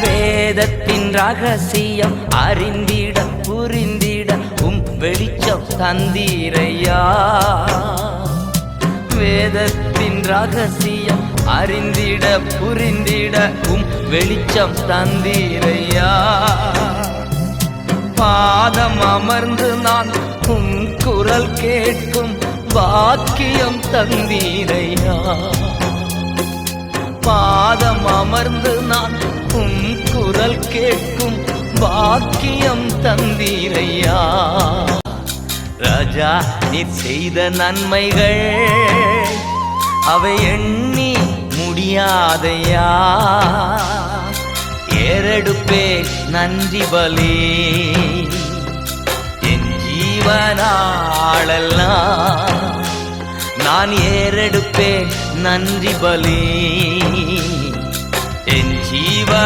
வேதத்தின் ரகசியம் அறிந்திட புரிந்திட வெளிச்சம் தந்தீரையா. வேதத்தின் ரகசியம் அறிந்திட புரிந்திட வெளிச்சம் தந்தீரையா. பாதம் அமர்ந்து நான் குரல் கேட்கும் பாக்கியம் தந்தீரையா. பாதம் அமர்ந்து நான் குரல் கேட்கும் பாக்கியம் தந்தீரையா. ராஜா, நீர் செய்த நன்மைகள் அவை எண்ணி முடியாதையா. ஏறெடுப்பே நன்றி பலி என் ஜீவனாளெல்லாம். நான் ஏறெடுப்பேன் நன்றி பலி என் ஜீவன்